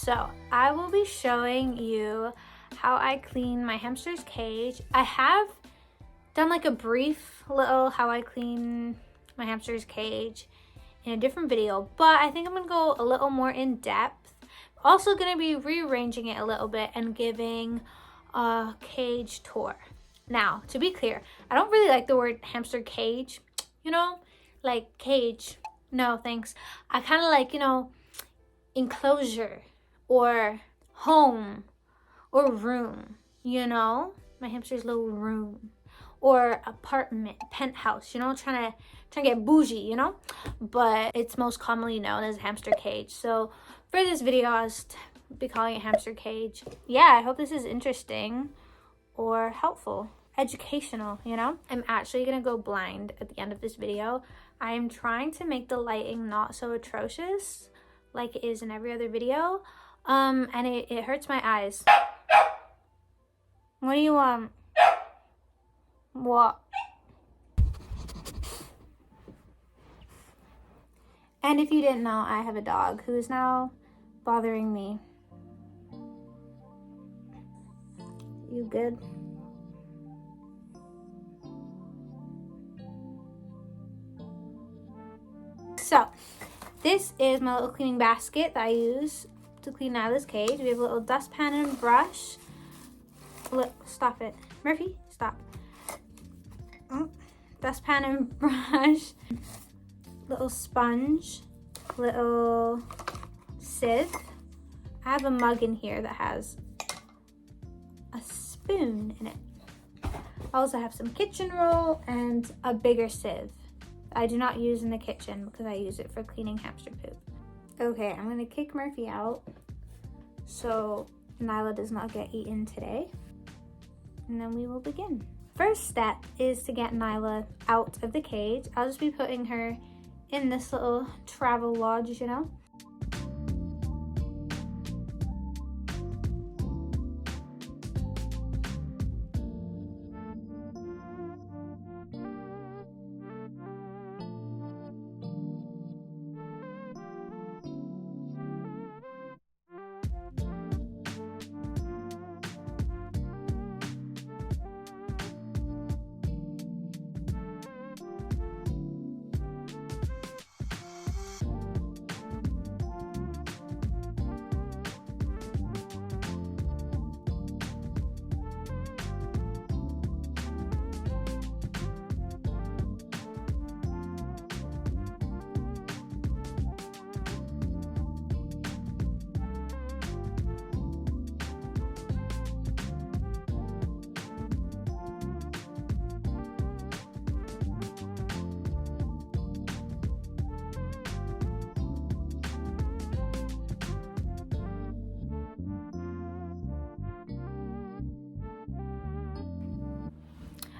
So I will be showing you how I clean my hamster's cage. I have done like a brief little how I clean my hamster's cage in a different video, but I think I'm gonna go a little more in depth. Also gonna be rearranging it a little bit and giving a cage tour. Now, to be clear, I don't really like the word hamster cage, you know, like cage. No, thanks. I kind of like, you know, enclosure or home or room, you know, my hamster's little room or apartment, penthouse, you know, trying to get bougie, you know, but it's most commonly known as hamster cage. So for this video, I'll just be calling it hamster cage. Yeah, I hope this is interesting or helpful, educational, you know. I'm actually gonna go blind at the end of this video. I am trying to make the lighting not so atrocious like it is in every other video, and it hurts my eyes. What do you want? What? And if you didn't know, I have a dog who is now bothering me. You good? So, this is my little cleaning basket that I use to clean Nyla's cage. We have a little dustpan and brush. Look, stop it. Murphy, stop. Dustpan and brush. Little sponge. Little sieve. I have a mug in here that has a spoon in it. I also have some kitchen roll and a bigger sieve. I do not use in the kitchen because I use it for cleaning hamster poop. Okay, I'm gonna kick Murphy out so Nyla does not get eaten today. And then we will begin. First step is to get Nyla out of the cage. I'll just be putting her in this little travel lodge, you know.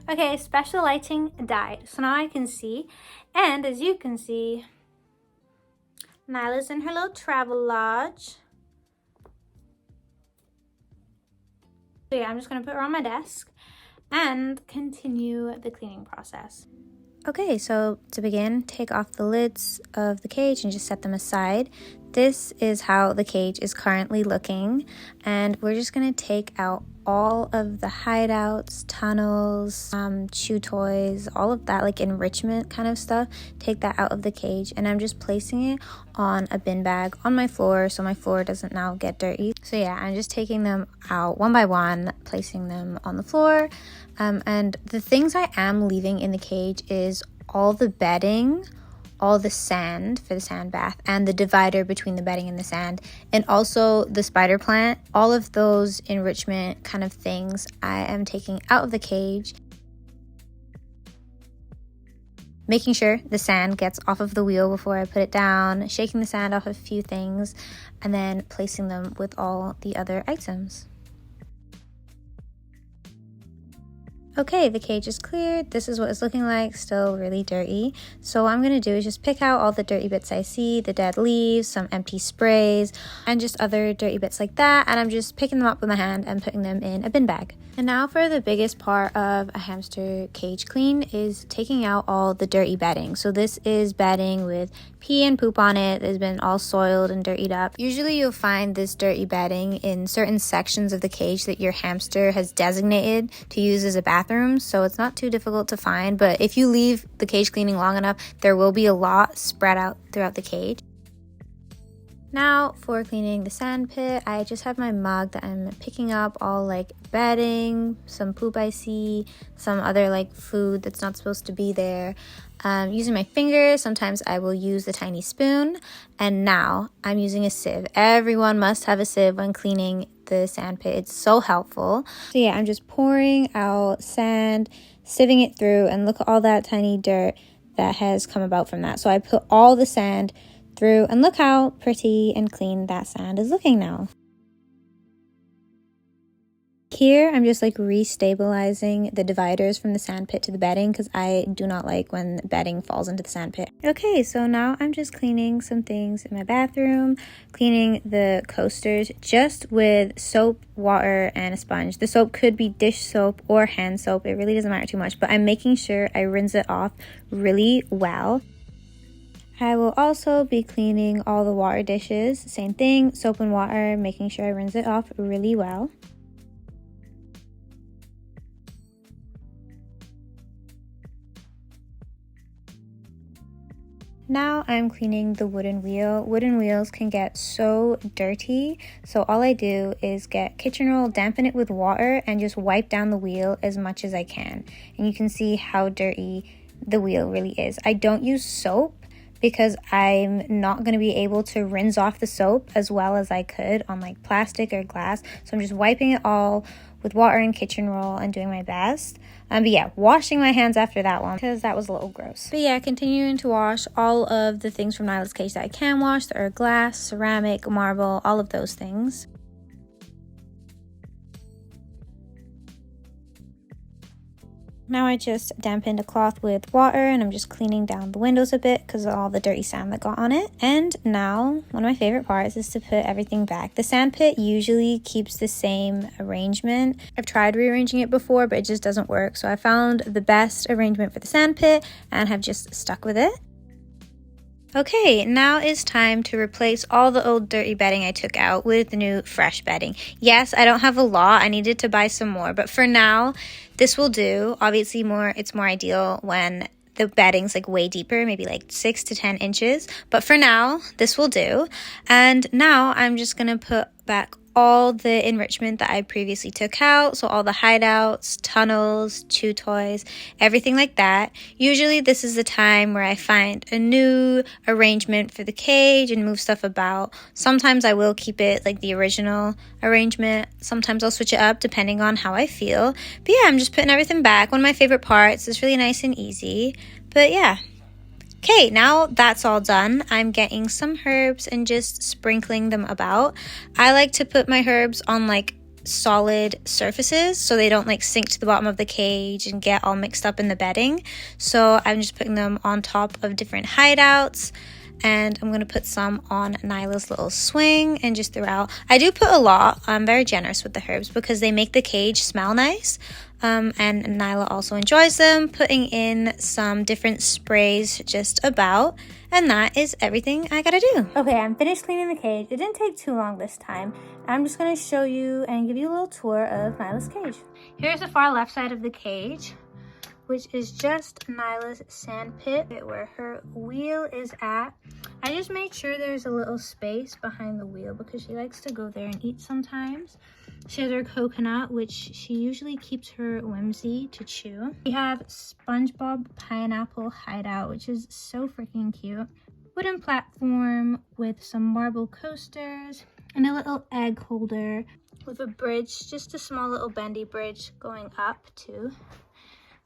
Okay, special lighting died, so now I can see. And as you can see, Nyla's in her little travel lodge. So yeah, I'm just gonna put her on my desk and continue the cleaning process. Okay, so to begin, take off the lids of the cage and just set them aside. This is how the cage is currently looking, and we're just gonna take out all of the hideouts, tunnels, chew toys, all of that like enrichment kind of stuff. Take that out of the cage, and I'm just placing it on a bin bag on my floor so my floor doesn't now get dirty. So yeah, I'm just taking them out one by one, placing them on the floor. And the things I am leaving in the cage is all the bedding, all the sand for the sand bath, and the divider between the bedding and the sand, and also the spider plant. All of those enrichment kind of things I am taking out of the cage, making sure the sand gets off of the wheel before I put it down, shaking the sand off a few things, and then placing them with all the other items. Okay, the cage is cleared. This is what it's looking like, still really dirty. So what I'm gonna do is just pick out all the dirty bits I see, the dead leaves, some empty sprays, and just other dirty bits like that. And I'm just picking them up with my hand and putting them in a bin bag. And now for the biggest part of a hamster cage clean is taking out all the dirty bedding. So this is bedding with pee and poop on it. It's been all soiled and dirtied up. Usually you'll find this dirty bedding in certain sections of the cage that your hamster has designated to use as a bathroom, so it's not too difficult to find. But if you leave the cage cleaning long enough, there will be a lot spread out throughout the cage. Now for cleaning the sand pit, I just have my mug that I'm picking up all like bedding, some poop I see, some other like food that's not supposed to be there. Using my fingers, sometimes I will use the tiny spoon, and now I'm using a sieve. Everyone must have a sieve when cleaning the sand pit. It's so helpful. So yeah, I'm just pouring out sand, sieving it through, and look at all that tiny dirt that has come about from that. So I put all the sand through, and look how pretty and clean that sand is looking now. Here I'm just like restabilizing the dividers from the sand pit to the bedding because I do not like when bedding falls into the sand pit. Okay, so now I'm just cleaning some things in my bathroom, cleaning the coasters just with soap, water, and a sponge. The soap could be dish soap or hand soap. It really doesn't matter too much, but I'm making sure I rinse it off really well. I will also be cleaning all the water dishes. Same thing, soap and water, making sure I rinse it off really well. Now I'm cleaning the wooden wheel. Wooden wheels can get so dirty, so all I do is get kitchen roll, dampen it with water, and just wipe down the wheel as much as I can. And you can see how dirty the wheel really is. I don't use soap because I'm not going to be able to rinse off the soap as well as I could on like plastic or glass. So I'm just wiping it all with water and kitchen roll and doing my best. But yeah, washing my hands after that one because that was a little gross. But yeah, continuing to wash all of the things from Nyla's cage that I can wash. There are glass, ceramic, marble, all of those things. Now I just dampened a cloth with water and I'm just cleaning down the windows a bit because of all the dirty sand that got on it. And now one of my favorite parts is to put everything back. The sand pit usually keeps the same arrangement. I've tried rearranging it before, but it just doesn't work. So I found the best arrangement for the sand pit and have just stuck with it. Okay, now it's time to replace all the old dirty bedding I took out with the new fresh bedding. Yes, I don't have a lot. I needed to buy some more, but for now, this will do. Obviously, it's more ideal when the bedding's like way deeper, maybe like 6 to 10 inches. But for now, this will do. And now I'm just gonna put back all the enrichment that I previously took out. So all the hideouts, tunnels, chew toys, everything like that. Usually this is the time where I find a new arrangement for the cage and move stuff about. Sometimes I will keep it like the original arrangement. Sometimes I'll switch it up depending on how I feel. But yeah, I'm just putting everything back. One of my favorite parts. It's really nice and easy. But yeah. Okay, now that's all done. I'm getting some herbs and just sprinkling them about. I like to put my herbs on like solid surfaces so they don't like sink to the bottom of the cage and get all mixed up in the bedding. So I'm just putting them on top of different hideouts. And I'm going to put some on Nyla's little swing and just throughout. I do put a lot. I'm very generous with the herbs because they make the cage smell nice. And Nyla also enjoys them. Putting in some different sprays just about. And that is everything I gotta do. Okay, I'm finished cleaning the cage. It didn't take too long this time. I'm just going to show you and give you a little tour of Nyla's cage. Here's the far left side of the cage, which is just Nyla's sand pit where her wheel is at. I just made sure there's a little space behind the wheel because she likes to go there and eat sometimes. She has her coconut, which she usually keeps her whimsy to chew. We have SpongeBob Pineapple Hideout, which is so freaking cute. Wooden platform with some marble coasters and a little egg holder with a bridge, just a small little bendy bridge going up to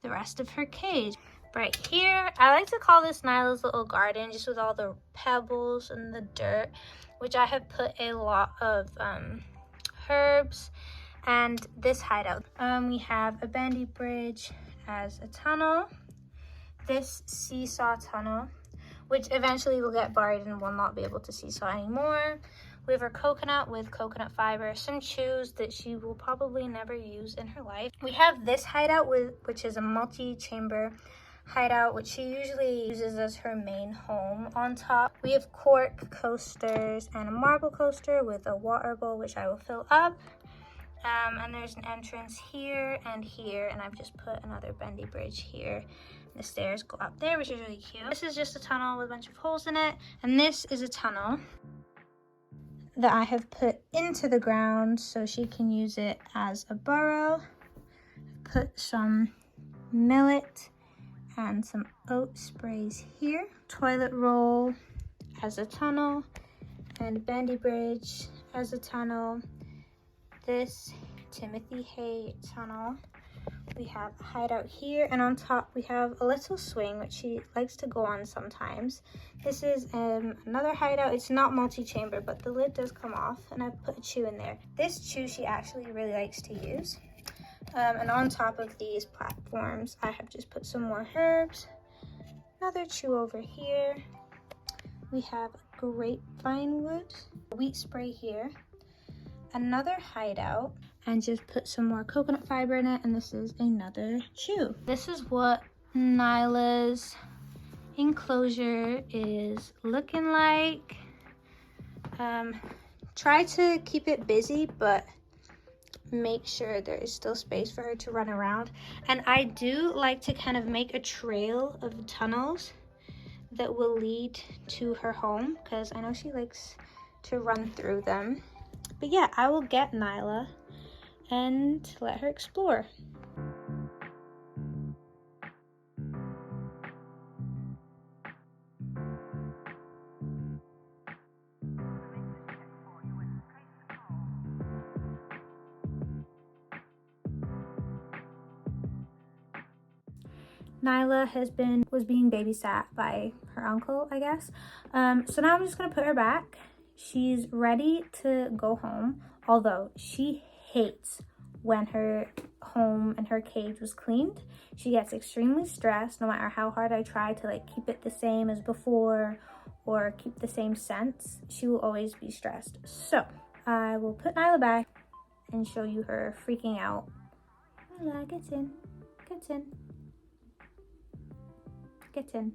the rest of her cage. Right here, I like to call this Nyla's little garden, just with all the pebbles and the dirt, which I have put a lot of herbs and this hideout. We have a bendy bridge as a tunnel, this seesaw tunnel, which eventually will get buried and will not be able to seesaw anymore. We have our coconut with coconut fiber, some chews that she will probably never use in her life. We have this hideout which is a multi-chamber hideout, which she usually uses as her main home. On top, we have cork coasters and a marble coaster with a water bowl, which I will fill up. And there's an entrance here, and I've just put another bendy bridge here. The stairs go up there, which is really cute. This is just a tunnel with a bunch of holes in it, and this is a tunnel that I have put into the ground so she can use it as a burrow. Put some millet and some oat sprays here. Toilet roll as a tunnel, and bendy bridge as a tunnel. This Timothy Hay tunnel. We have a hideout here, and on top we have a little swing which she likes to go on sometimes. This is another hideout. It's not multi-chamber, but the lid does come off, and I've put a chew in there. This chew she actually really likes to use. And on top of these platforms, I have just put some more herbs. Another chew over here. We have grapevine wood, wheat spray here. Another hideout, and just put some more coconut fiber in it, and this is another chew. This is what Nyla's enclosure is looking like. Try to keep it busy, but make sure there is still space for her to run around. And I do like to kind of make a trail of tunnels that will lead to her home, because I know she likes to run through them. But yeah, I will get Nyla and let her explore. Nyla was being babysat by her uncle, I guess. So now I'm just gonna put her back. She's ready to go home, although she hates when her home and her cage was cleaned. She gets extremely stressed no matter how hard I try to like keep it the same as before or keep the same scents. She will always be stressed. So I will put Nyla back and show you her freaking out. Nyla, get in, get in, get in.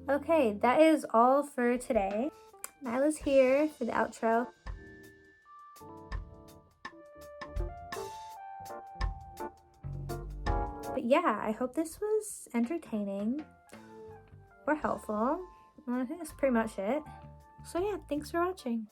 Okay, that is all for today. Nyla's here for the outro. But yeah, I hope this was entertaining or helpful. I think that's pretty much it. So yeah, thanks for watching.